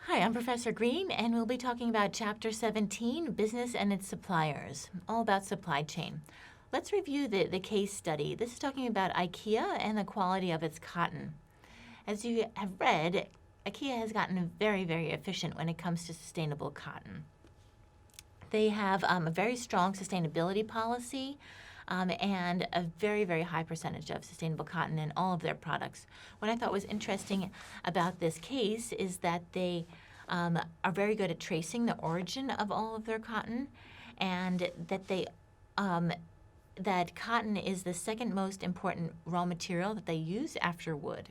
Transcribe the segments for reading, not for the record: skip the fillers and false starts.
Hi, I'm Professor Green, and we'll be talking about Chapter 17, Business and its Suppliers, all about supply chain. Let's review the case study. This is talking about IKEA and the quality of its cotton. As you have read, IKEA has gotten very, very efficient when it comes to sustainable cotton. They have a very strong sustainability policy and a very, very high percentage of sustainable cotton in all of their products. What I thought was interesting about this case is that they are very good at tracing the origin of all of their cotton, and that that cotton is the second most important raw material that they use after wood.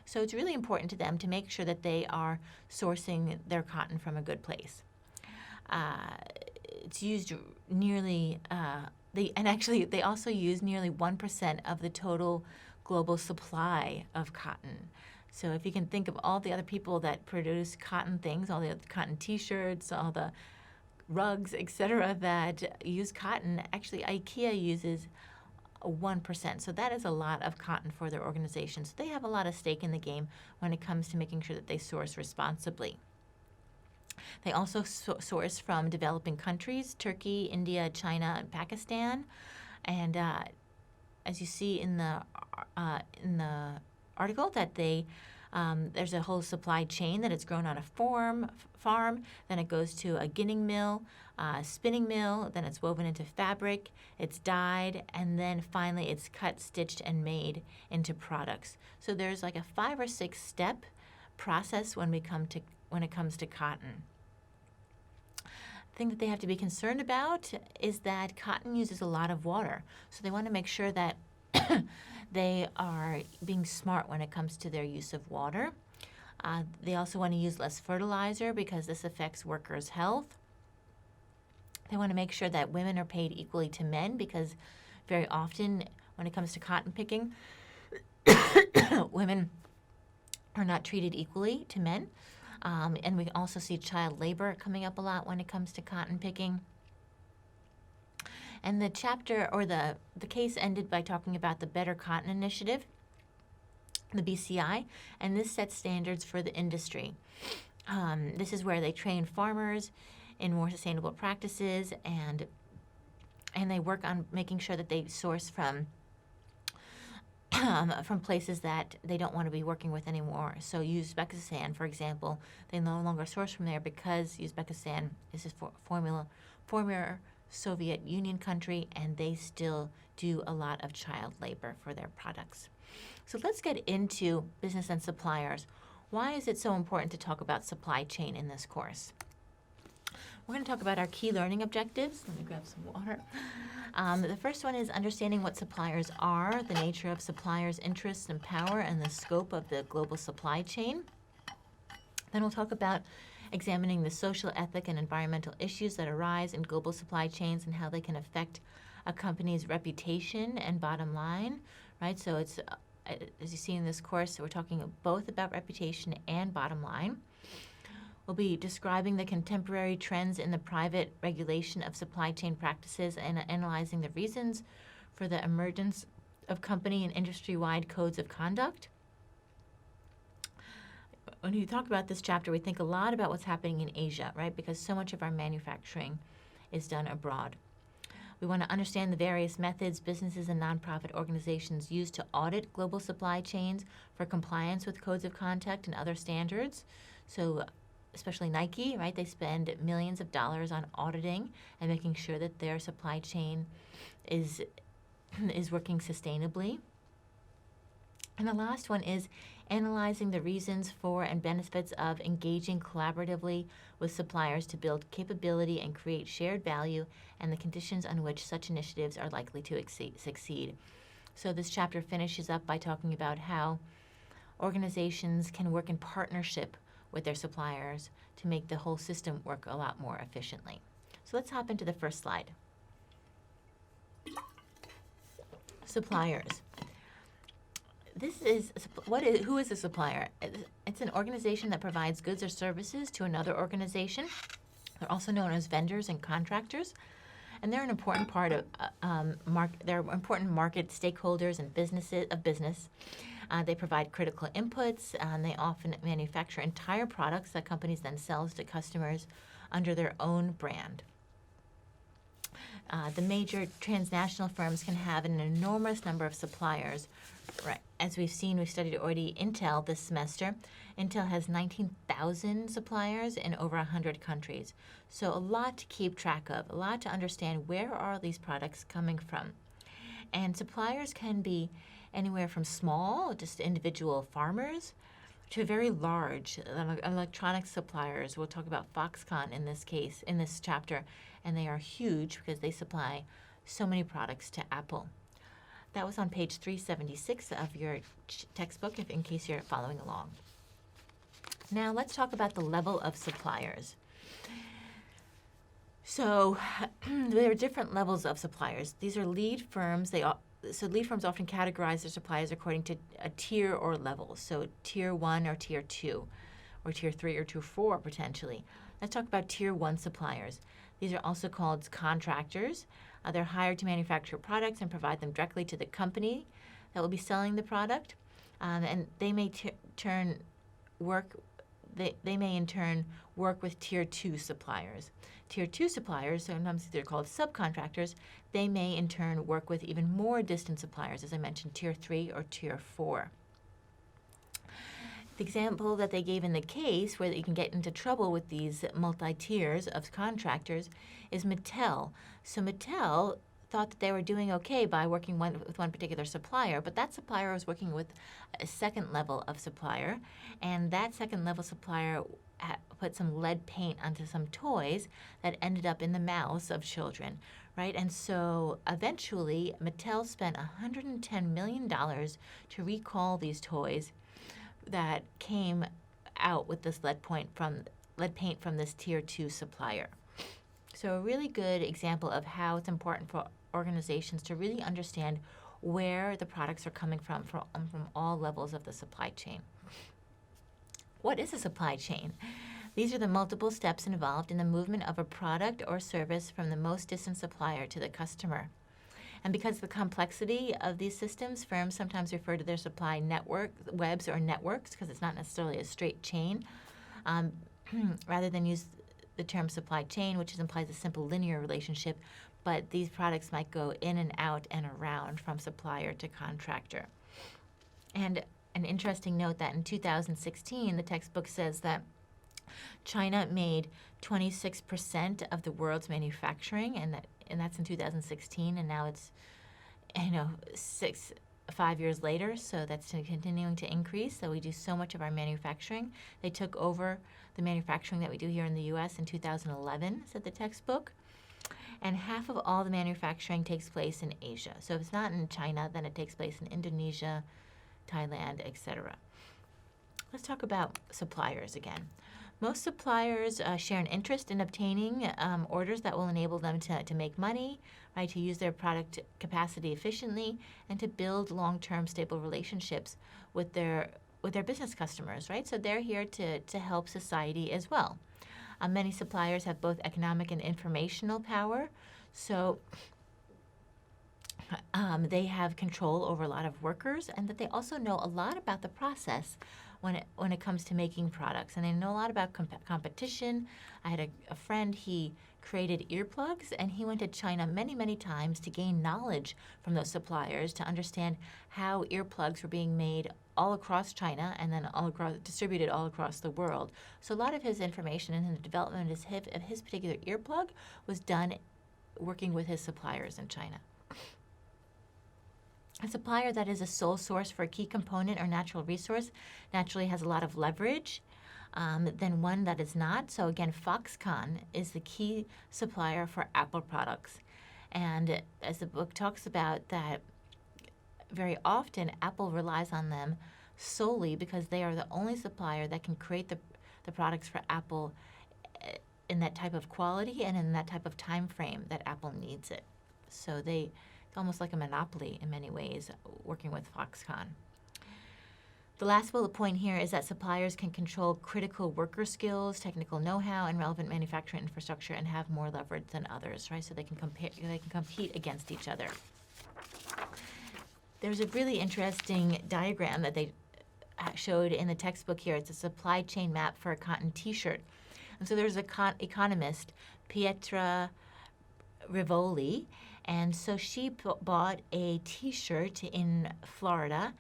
So it's really important to them to make sure that they are sourcing their cotton from a good place. It's used nearly, they also use nearly 1% of the total global supply of cotton. So if you can think of all the other people that produce cotton things, all the other cotton t-shirts, all the rugs, etc., that use cotton, actually IKEA uses 1%. So that is a lot of cotton for their organization. So they have a lot of stake in the game when it comes to making sure that they source responsibly. They also source from developing countries, Turkey, India, China, and Pakistan. And as you see in the article, that there's a whole supply chain that it's grown on a farm, then it goes to a ginning mill, spinning mill, then it's woven into fabric, it's dyed, and then finally it's cut, stitched, and made into products. So there's like a 5 or 6 step process when it comes to cotton. The thing that they have to be concerned about is that cotton uses a lot of water. So they want to make sure that they are being smart when it comes to their use of water. They also want to use less fertilizer because this affects workers' health. They want to make sure that women are paid equally to men because very often when it comes to cotton picking, women are not treated equally to men. And we also see child labor coming up a lot when it comes to cotton picking. And the chapter, or the case ended by talking about the Better Cotton Initiative, the BCI, and this sets standards for the industry. This is where they train farmers in more sustainable practices, and they work on making sure that they source from places that they don't want to be working with anymore. So Uzbekistan, for example, they no longer source from there because Uzbekistan is a former Soviet Union country, and they still do a lot of child labor for their products. So let's get into business and suppliers. Why is it so important to talk about supply chain in this course? We're going to talk about our key learning objectives. Let me grab some water. The first one is understanding what suppliers are, the nature of suppliers' interests and power, and the scope of the global supply chain. Then we'll talk about examining the social, ethic, and environmental issues that arise in global supply chains and how they can affect a company's reputation and bottom line, right? So it's, as you see in this course, we're talking both about reputation and bottom line. We'll be describing the contemporary trends in the private regulation of supply chain practices and analyzing the reasons for the emergence of company and industry-wide codes of conduct. When you talk about this chapter, we think a lot about what's happening in Asia, right? Because so much of our manufacturing is done abroad. We want to understand the various methods businesses and nonprofit organizations use to audit global supply chains for compliance with codes of conduct and other standards. So especially Nike, right? They spend millions of dollars on auditing and making sure that their supply chain is working sustainably. And the last one is analyzing the reasons for and benefits of engaging collaboratively with suppliers to build capability and create shared value, and the conditions on which such initiatives are likely to succeed. So this chapter finishes up by talking about how organizations can work in partnership with their suppliers to make the whole system work a lot more efficiently. So let's hop into the first slide. Suppliers. Who is a supplier? It's an organization that provides goods or services to another organization. They're also known as vendors and contractors, and they're an important part of they're important market stakeholders and business. They provide critical inputs, and they often manufacture entire products that companies then sell to customers under their own brand. The major transnational firms can have an enormous number of suppliers. Right. As we've seen, we've studied already Intel this semester. Intel has 19,000 suppliers in over 100 countries. So a lot to keep track of, a lot to understand where are these products coming from. And suppliers can be anywhere from small, just individual farmers, to very large electronic suppliers. We'll talk about Foxconn in this case, in this chapter, and they are huge because they supply so many products to Apple. That was on page 376 of your textbook, in case you're following along. Now let's talk about the level of suppliers. So there are different levels of suppliers. These are lead firms. So lead firms often categorize their suppliers according to a tier or level. So tier 1 or tier 2, or tier 3 or tier 4 potentially. Let's talk about tier 1 suppliers. These are also called contractors. They're hired to manufacture products and provide them directly to the company that will be selling the product. And they may They may in turn work with tier 2 suppliers. Tier 2 suppliers, sometimes they're called subcontractors, they may in turn work with even more distant suppliers, as I mentioned, tier 3 or tier 4. The example that they gave in the case where you can get into trouble with these multi-tiers of contractors is Mattel. So Mattel thought that they were doing okay by working with one particular supplier, but that supplier was working with a second level of supplier, and that second level supplier put some lead paint onto some toys that ended up in the mouths of children, right? And so eventually Mattel spent $110 million to recall these toys that came out with this lead paint from this tier 2 supplier. So a really good example of how it's important for organizations to really understand where the products are coming from all levels of the supply chain. What is a supply chain? These are the multiple steps involved in the movement of a product or service from the most distant supplier to the customer. And because of the complexity of these systems, firms sometimes refer to their supply webs or networks, because it's not necessarily a straight chain, rather than use the term supply chain, which implies a simple linear relationship, but these products might go in and out and around from supplier to contractor. And an interesting note that in 2016, the textbook says that China made 26% of the world's manufacturing, and that's in 2016, and now it's 5 years later, so that's continuing to increase. So we do so much of our manufacturing. They took over the manufacturing that we do here in the U.S. in 2011, said the textbook. And half of all the manufacturing takes place in Asia. So if it's not in China, then it takes place in Indonesia, Thailand, etc. Let's talk about suppliers again. Most suppliers share an interest in obtaining orders that will enable them to make money, right, to use their product capacity efficiently, and to build long-term stable relationships with their business customers, right? So they're here to help society as well. Many suppliers have both economic and informational power, so they have control over a lot of workers, and that they also know a lot about the process when it comes to making products, and they know a lot about competition. I had a friend, he created earplugs, and he went to China many, many times to gain knowledge from those suppliers to understand how earplugs were being made all across China and then distributed all across the world. So a lot of his information and the development of his particular earplug was done working with his suppliers in China. A supplier that is a sole source for a key component or natural resource naturally has a lot of leverage than one that is not. So again, Foxconn is the key supplier for Apple products. And as the book talks about, that very often Apple relies on them solely because they are the only supplier that can create the products for Apple in that type of quality and in that type of time frame that Apple needs it. So it's almost like a monopoly in many ways, working with Foxconn. The last bullet point here is that suppliers can control critical worker skills, technical know-how, and relevant manufacturing infrastructure, and have more leverage than others, right? So they can compete against each other. There's a really interesting diagram that they showed in the textbook here. It's a supply chain map for a cotton T-shirt. And so there's a economist, Pietra Rivoli, and so she bought a T-shirt in Florida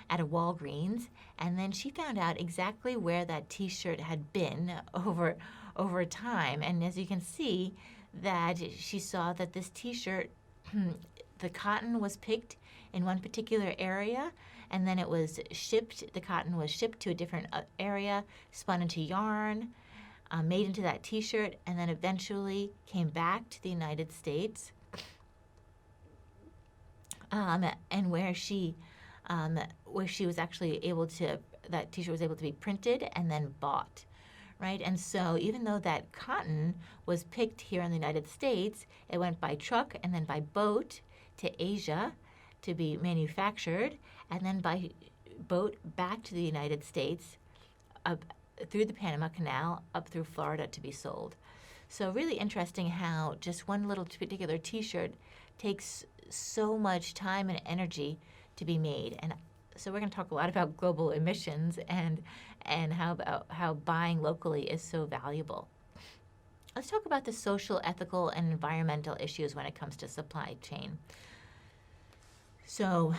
at a Walgreens, and then she found out exactly where that T-shirt had been over time. And as you can see, that she saw that this T-shirt, the cotton was picked in one particular area, and then it was shipped. The cotton was shipped to a different area, spun into yarn, made into that T-shirt, and then eventually came back to the United States, and where she was actually able to, that T-shirt was able to be printed and then bought, right? And so even though that cotton was picked here in the United States, it went by truck and then by boat to Asia to be manufactured, and then by boat back to the United States, through the Panama Canal, up through Florida to be sold. So really interesting how just one little particular T-shirt takes so much time and energy to be made. And so we're going to talk a lot about global emissions and how buying locally is so valuable. Let's talk about the social, ethical, and environmental issues when it comes to supply chain. So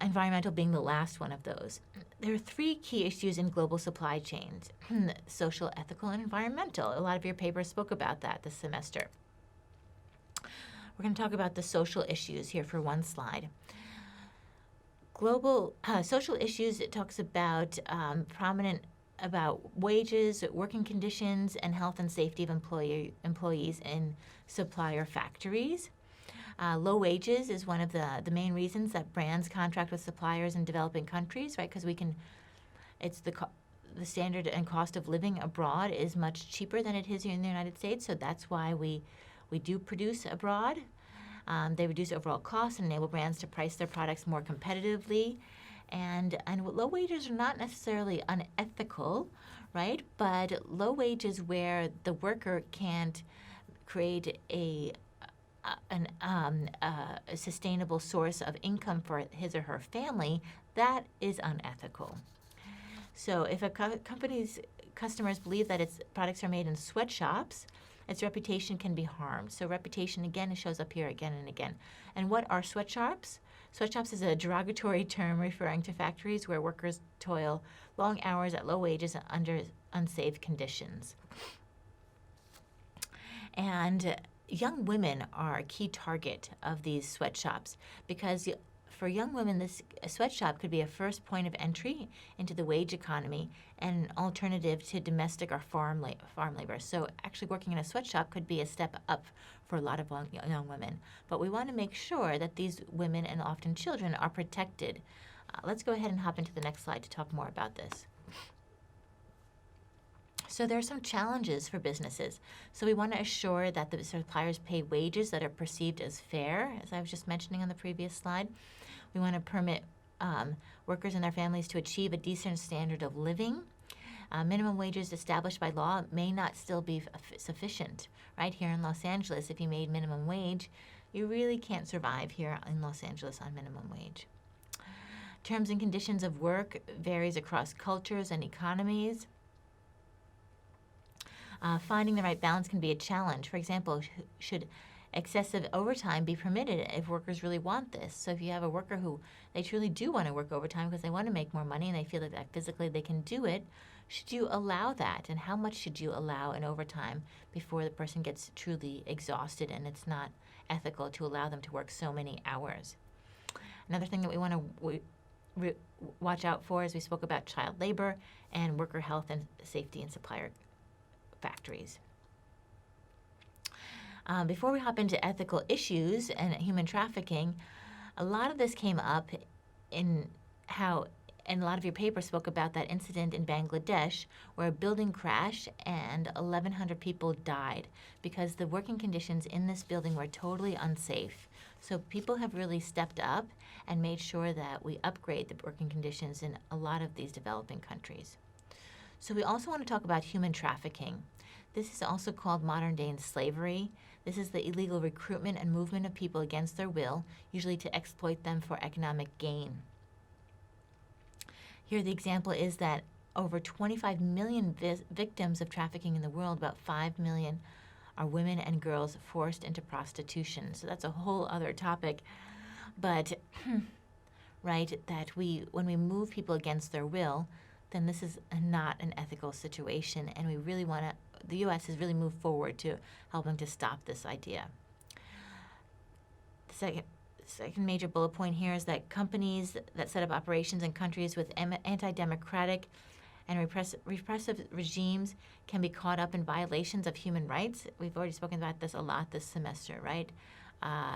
environmental being the last one of those. There are three key issues in global supply chains: social, ethical, and environmental. A lot of your papers spoke about that this semester. We're going to talk about the social issues here for one slide. Global social issues, it talks about about wages, working conditions, and health and safety of employees in supplier factories. Low wages is one of the main reasons that brands contract with suppliers in developing countries, right? Because it's the standard and cost of living abroad is much cheaper than it is here in the United States, so that's why we do produce abroad. They reduce overall costs and enable brands to price their products more competitively. And low wages are not necessarily unethical, right? But low wages where the worker can't create a sustainable source of income for his or her family, that is unethical. So if a company's customers believe that its products are made in sweatshops, its reputation can be harmed. So reputation, again, shows up here again and again. And what are sweatshops? Sweatshops is a derogatory term referring to factories where workers toil long hours at low wages and under unsafe conditions. And young women are a key target of these sweatshops because for young women, this sweatshop could be a first point of entry into the wage economy and an alternative to domestic or farm labor. So actually working in a sweatshop could be a step up for a lot of young women. But we want to make sure that these women and often children are protected. Let's go ahead and hop into the next slide to talk more about this. So there are some challenges for businesses. So we want to assure that the suppliers pay wages that are perceived as fair, as I was just mentioning on the previous slide. We want to permit workers and their families to achieve a decent standard of living. Minimum wages established by law may not still be sufficient. Right here in Los Angeles, if you made minimum wage, you really can't survive here in Los Angeles on minimum wage. Terms and conditions of work varies across cultures and economies. Finding the right balance can be a challenge. For example, should excessive overtime be permitted if workers really want this? So if you have a worker who they truly do want to work overtime because they want to make more money and they feel that physically they can do it, should you allow that? And how much should you allow in overtime before the person gets truly exhausted and it's not ethical to allow them to work so many hours? Another thing that we want to watch out for is we spoke about child labor and worker health and safety in supplier factories. Before we hop into ethical issues and human trafficking, a lot of this came up in how, and a lot of your papers spoke about that incident in Bangladesh where a building crashed and 1,100 people died because the working conditions in this building were totally unsafe. So people have really stepped up and made sure that we upgrade the working conditions in a lot of these developing countries. So we also want to talk about human trafficking. This is also called modern-day slavery. This is the illegal recruitment and movement of people against their will, usually to exploit them for economic gain. Here the example is that over 25 million victims of trafficking in the world, about 5 million are women and girls forced into prostitution. So that's a whole other topic. But, right, that when we move people against their will, then this is not an ethical situation, and we really want to, the U.S. has really moved forward to helping to stop this idea. The second major bullet point here is that companies that set up operations in countries with anti-democratic and repressive regimes can be caught up in violations of human rights. We've already spoken about this a lot this semester, right?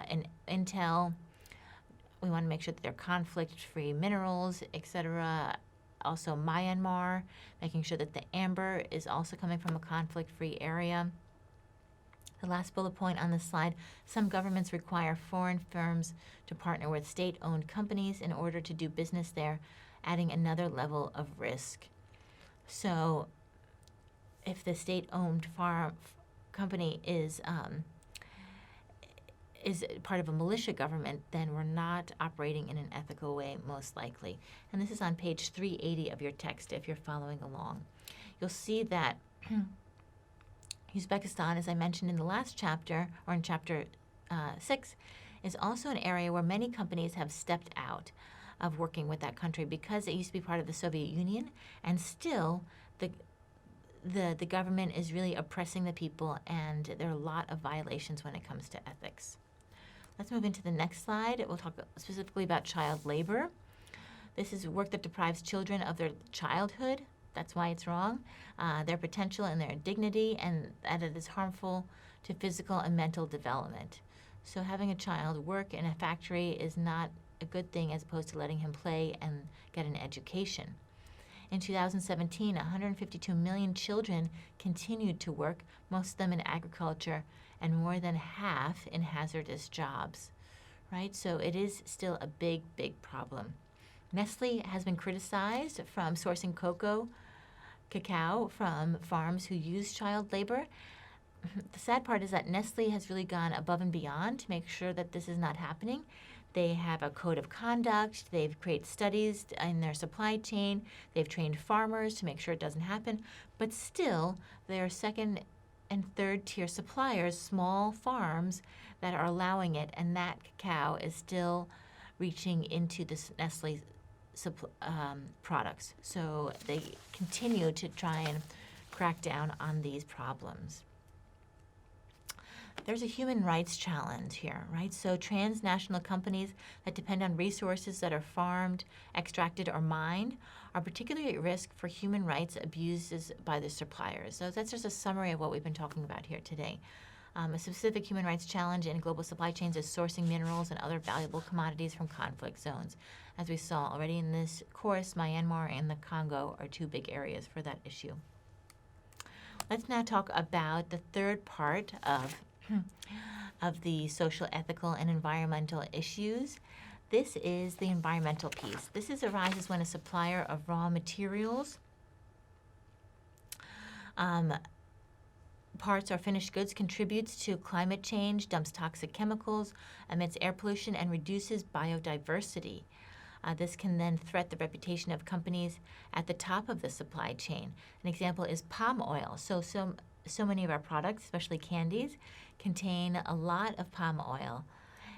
In Intel, we want to make sure that they're conflict-free minerals, etc. Also Myanmar, making sure that the amber is also coming from a conflict-free area. The last bullet point on this slide, some governments require foreign firms to partner with state-owned companies in order to do business there, adding another level of risk. So if the state-owned farm company is part of a militia government, then we're not operating in an ethical way, most likely. And this is on page 380 of your text if you're following along. You'll see that Uzbekistan, as I mentioned in the last chapter, or in chapter 6, is also an area where many companies have stepped out of working with that country because it used to be part of the Soviet Union, and still the government is really oppressing the people, and there are a lot of violations when it comes to ethics. Let's move into the next slide. We'll talk specifically about child labor. This is work that deprives children of their childhood. That's why it's wrong. Their potential and their dignity, and that it is harmful to physical and mental development. So having a child work in a factory is not a good thing as opposed to letting him play and get an education. In 2017, 152 million children continued to work, most of them in agriculture, and more than half in hazardous jobs, right? So it is still a big, big problem. Nestle has been criticized from sourcing cacao from farms who use child labor. The sad part is that Nestle has really gone above and beyond to make sure that this is not happening. They have a code of conduct. They've created studies in their supply chain. They've trained farmers to make sure it doesn't happen. But still, there are second and third tier suppliers, small farms, that are allowing it, and that cacao is still reaching into the Nestle products. So they continue to try and crack down on these problems. There's a human rights challenge here, right? So transnational companies that depend on resources that are farmed, extracted, or mined are particularly at risk for human rights abuses by the suppliers. So that's just a summary of what we've been talking about here today. A specific human rights challenge in global supply chains is sourcing minerals and other valuable commodities from conflict zones. As we saw already in this course, Myanmar and the Congo are two big areas for that issue. Let's now talk about the third part of the social, ethical, and environmental issues. This is the environmental piece. This arises when a supplier of raw materials, parts or finished goods contributes to climate change, dumps toxic chemicals, emits air pollution, and reduces biodiversity. This can then threaten the reputation of companies at the top of the supply chain. An example is palm oil. So many of our products, especially candies, contain a lot of palm oil,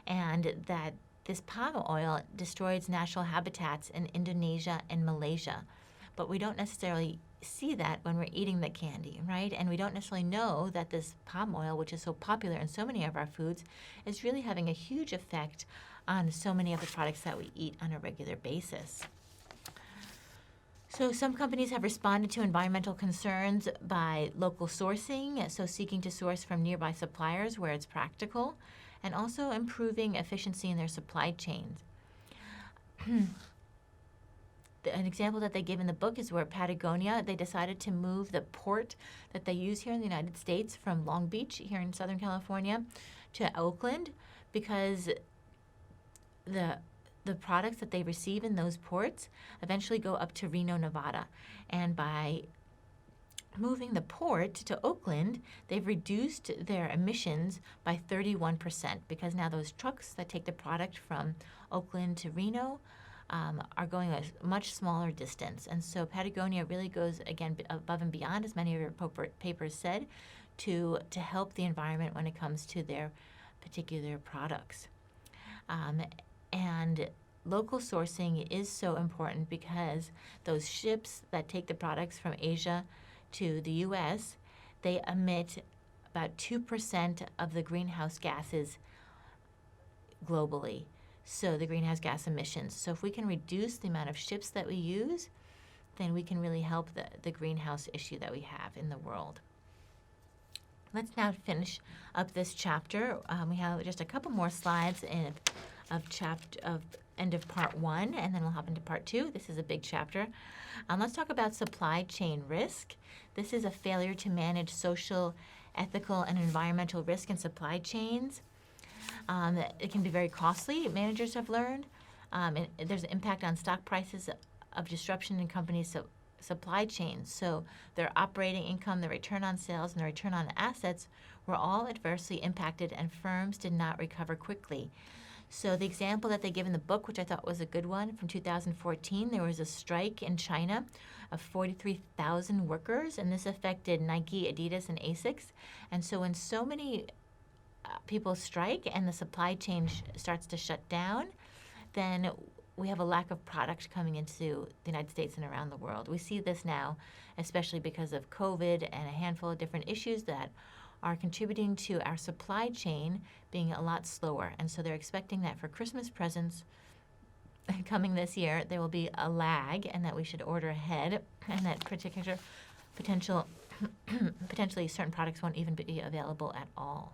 and that this palm oil destroys natural habitats in Indonesia and Malaysia. But we don't necessarily see that when we're eating the candy, right? And we don't necessarily know that this palm oil, which is so popular in so many of our foods, is really having a huge effect on so many of the products that we eat on a regular basis. So some companies have responded to environmental concerns by local sourcing, so seeking to source from nearby suppliers where it's practical, and also improving efficiency in their supply chains. An example that they give in the book is where Patagonia, they decided to move the port that they use here in the United States from Long Beach here in Southern California to Oakland, because the products that they receive in those ports eventually go up to Reno, Nevada. And by moving the port to Oakland, they've reduced their emissions by 31% because now those trucks that take the product from Oakland to Reno are going a much smaller distance. And so Patagonia really goes, again, above and beyond, as many of your papers said, to help the environment when it comes to their particular products. And local sourcing is so important because those ships that take the products from Asia to the U.S., they emit about 2% of the greenhouse gases globally. So the greenhouse gas emissions. So if we can reduce the amount of ships that we use, then we can really help the greenhouse issue that we have in the world. Let's now finish up this chapter. We have just a couple more slides of end of part 1, and then we'll hop into part 2. This is a big chapter. Let's talk about supply chain risk. This is a failure to manage social, ethical, and environmental risk in supply chains. It can be very costly, managers have learned. There's an impact on stock prices of disruption in companies' supply chains. So their operating income, the return on sales, and the return on assets were all adversely impacted, and firms did not recover quickly. So the example that they give in the book, which I thought was a good one, from 2014, there was a strike in China of 43,000 workers, and this affected Nike, Adidas, and ASICS. And so when so many people strike and the supply chain starts to shut down, then we have a lack of product coming into the United States and around the world. We see this now, especially because of COVID and a handful of different issues that are contributing to our supply chain being a lot slower. And so they're expecting that for Christmas presents coming this year, there will be a lag and that we should order ahead, and that potentially certain products won't even be available at all.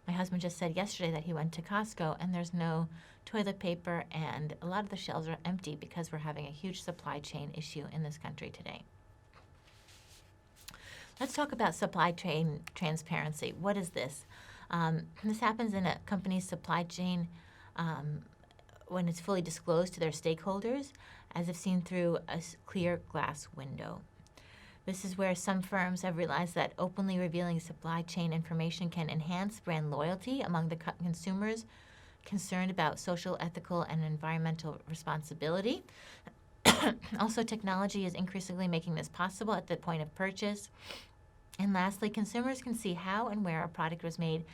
My husband just said yesterday that he went to Costco and there's no toilet paper, and a lot of the shelves are empty because we're having a huge supply chain issue in this country today. Let's talk about supply chain transparency. What is this? This happens in a company's supply chain when it's fully disclosed to their stakeholders, as if seen through a clear glass window. This is where some firms have realized that openly revealing supply chain information can enhance brand loyalty among the consumers concerned about social, ethical, and environmental responsibility. Also, technology is increasingly making this possible at the point of purchase. And lastly, consumers can see how and where a product was made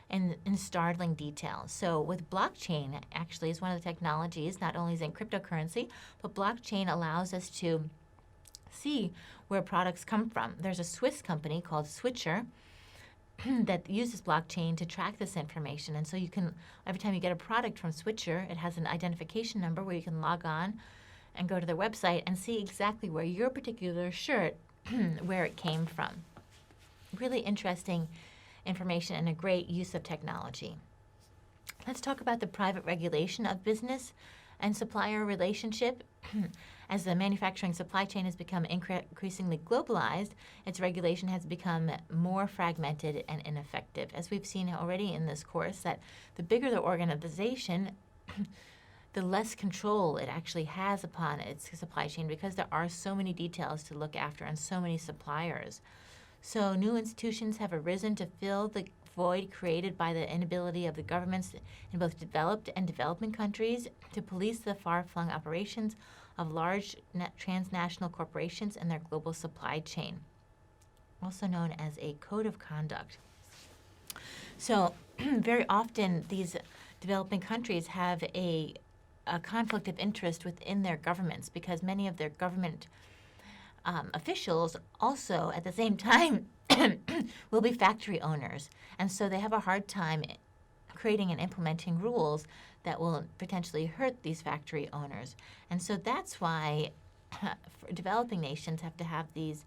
in startling detail. So with blockchain, actually, is one of the technologies, not only is it in cryptocurrency, but blockchain allows us to see where products come from. There's a Swiss company called Switcher that uses blockchain to track this information. And so you can, every time you get a product from Switcher, it has an identification number where you can log on and go to their website and see exactly where your particular shirt, where it came from. Really interesting information and a great use of technology. Let's talk about the private regulation of business and supplier relationship. As the manufacturing supply chain has become increasingly globalized, its regulation has become more fragmented and ineffective. As we've seen already in this course, that the bigger the organization, the less control it actually has upon its supply chain, because there are so many details to look after and so many suppliers. So new institutions have arisen to fill the void created by the inability of the governments in both developed and developing countries to police the far-flung operations of large transnational corporations and their global supply chain, also known as a code of conduct. So very often these developing countries have a conflict of interest within their governments, because many of their government officials also at the same time will be factory owners. And so they have a hard time creating and implementing rules that will potentially hurt these factory owners. And so that's why developing nations have to have these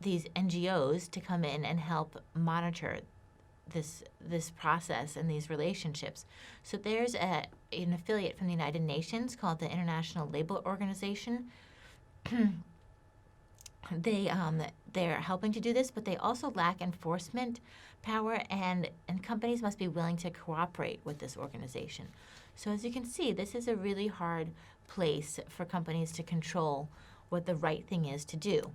NGOs to come in and help monitor this process and these relationships. So there's an affiliate from the United Nations called the International Labour Organization. They're helping to do this, but they also lack enforcement power, and companies must be willing to cooperate with this organization. So as you can see, this is a really hard place for companies to control what the right thing is to do.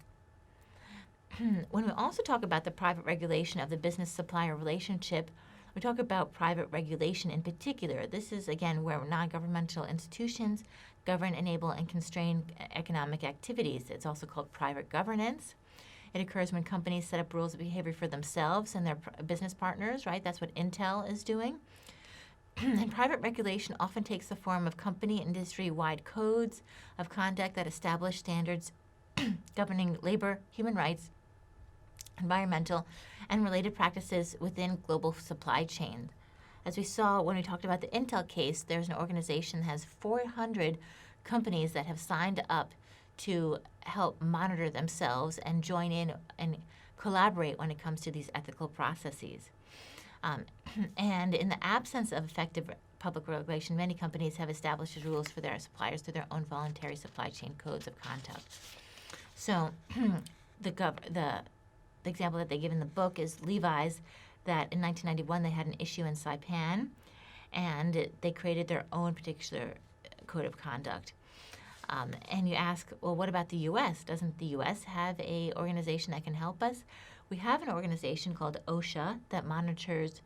When we also talk about the private regulation of the business-supplier relationship, we talk about private regulation in particular. This is, again, where non-governmental institutions govern, enable, and constrain economic activities. It's also called private governance. It occurs when companies set up rules of behavior for themselves and their business partners, right? That's what Intel is doing. And private regulation often takes the form of company industry-wide codes of conduct that establish standards governing labor, human rights, environmental, and related practices within global supply chain. As we saw when we talked about the Intel case, there's an organization that has 400 companies that have signed up to help monitor themselves and join in and collaborate when it comes to these ethical processes. And in the absence of effective public regulation, many companies have established rules for their suppliers through their own voluntary supply chain codes of conduct. So the example that they give in the book is Levi's, that in 1991 they had an issue in Saipan, and they created their own particular code of conduct. And you ask, well, what about the U.S.? Doesn't the U.S. have an organization that can help us? We have an organization called OSHA that monitors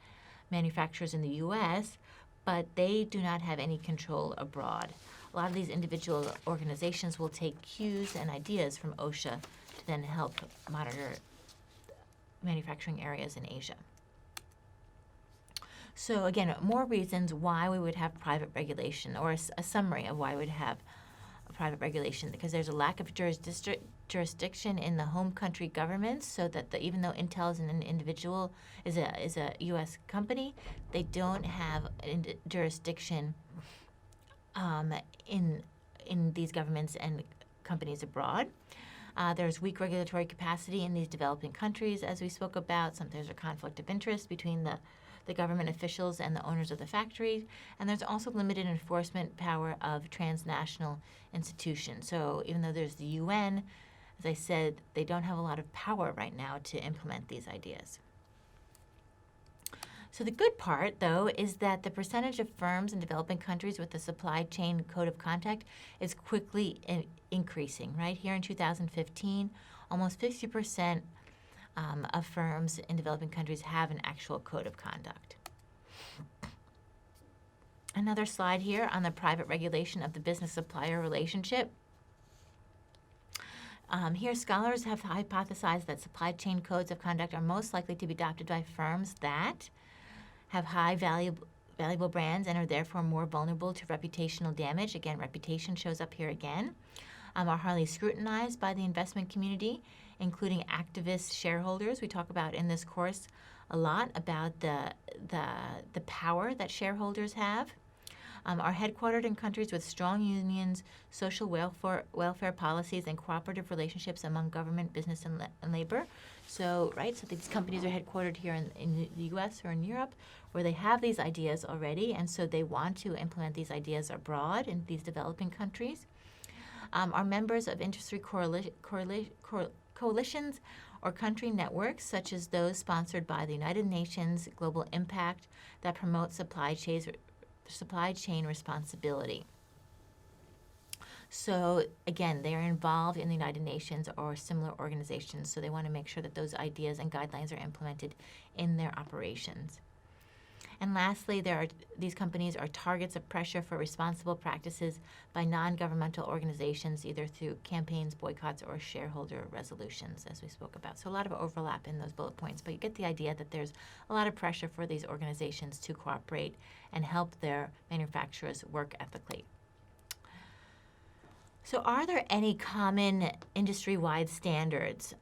manufacturers in the U.S., but they do not have any control abroad. A lot of these individual organizations will take cues and ideas from OSHA to then help monitor manufacturing areas in Asia. So again, more reasons why we would have private regulation, or a summary of why we would have private regulation, because there's a lack of jurisdiction in the home country governments, so that even though Intel is an individual, is a U.S. company, they don't have jurisdiction in these governments and companies abroad. There's weak regulatory capacity in these developing countries, as we spoke about. There's a conflict of interest between the government officials and the owners of the factories, and there's also limited enforcement power of transnational institutions. So even though there's the UN, as I said, they don't have a lot of power right now to implement these ideas. So the good part, though, is that the percentage of firms in developing countries with a supply chain code of conduct is quickly increasing. Right here in 2015, almost 50% of firms in developing countries have an actual code of conduct. Another slide here on the private regulation of the business-supplier relationship. Here, scholars have hypothesized that supply chain codes of conduct are most likely to be adopted by firms that have high valuable brands and are therefore more vulnerable to reputational damage. Again, reputation shows up here again. Are highly scrutinized by the investment community, including activist shareholders. We talk about in this course a lot about the power that shareholders have. Are headquartered in countries with strong unions, social welfare policies, and cooperative relationships among government, business, and labor. So these companies are headquartered here in the U.S. or in Europe, where they have these ideas already, and so they want to implement these ideas abroad in these developing countries. Are members of industry coalitions or country networks, such as those sponsored by the United Nations Global Impact, that promote supply chain responsibility. So again, they are involved in the United Nations or similar organizations, so they want to make sure that those ideas and guidelines are implemented in their operations. And lastly, these companies are targets of pressure for responsible practices by non-governmental organizations, either through campaigns, boycotts, or shareholder resolutions, as we spoke about. So a lot of overlap in those bullet points, but you get the idea that there's a lot of pressure for these organizations to cooperate and help their manufacturers work ethically. So are there any common industry-wide standards?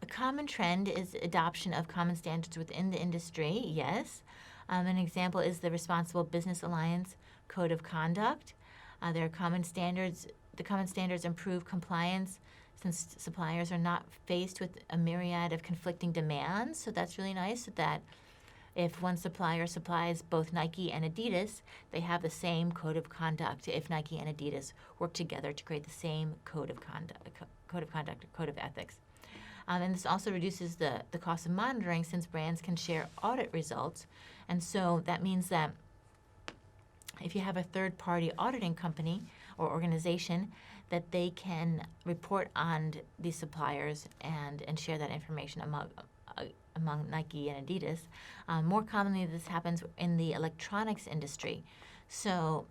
A common trend is adoption of common standards within the industry, yes. An example is the Responsible Business Alliance Code of Conduct. There are common standards. The common standards improve compliance since suppliers are not faced with a myriad of conflicting demands. So that's really nice that if one supplier supplies both Nike and Adidas, they have the same code of conduct if Nike and Adidas work together to create the same code of conduct, code of ethics. And this also reduces the cost of monitoring, since brands can share audit results. And so that means that if you have a third-party auditing company or organization, that they can report on these suppliers and share that information among Nike and Adidas. More commonly, this happens in the electronics industry. So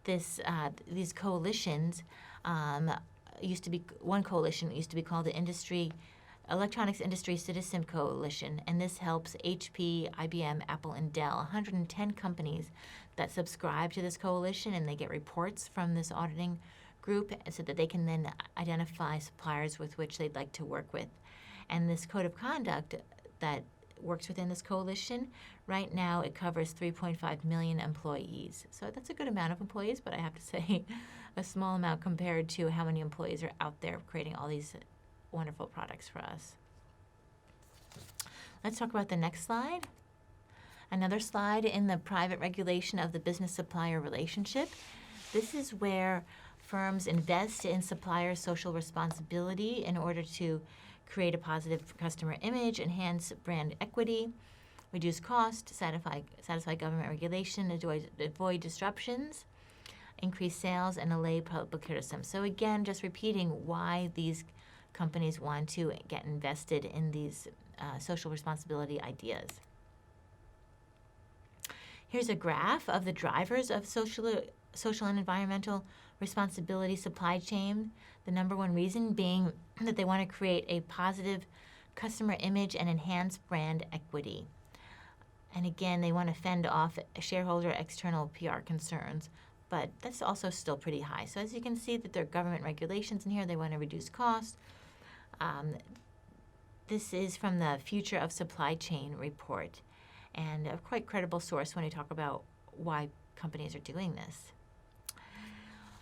these coalitions used to be, one coalition used to be called the Electronics Industry Citizen Coalition, and this helps HP, IBM, Apple, and Dell, 110 companies that subscribe to this coalition, and they get reports from this auditing group so that they can then identify suppliers with which they'd like to work with. And this code of conduct that works within this coalition, right now it covers 3.5 million employees. So that's a good amount of employees, but I have to say a small amount compared to how many employees are out there creating all these wonderful products for us. Let's talk about the next slide. Another slide in the private regulation of the business-supplier relationship. This is where firms invest in supplier social responsibility in order to create a positive customer image, enhance brand equity, reduce cost, satisfy government regulation, avoid disruptions, increase sales, and allay public criticism. So again, just repeating why these companies want to get invested in these social responsibility ideas. Here's a graph of the drivers of social and environmental responsibility supply chain. The number one reason being that they want to create a positive customer image and enhance brand equity. And again, they want to fend off shareholder external PR concerns, but that's also still pretty high. So as you can see that there are government regulations in here. They want to reduce costs. This is from the Future of Supply Chain report, and a quite credible source when you talk about why companies are doing this.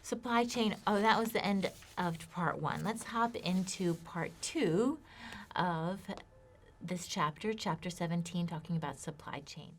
Supply chain, that was the end of part 1. Let's hop into part 2 of this chapter, chapter 17, talking about supply chain.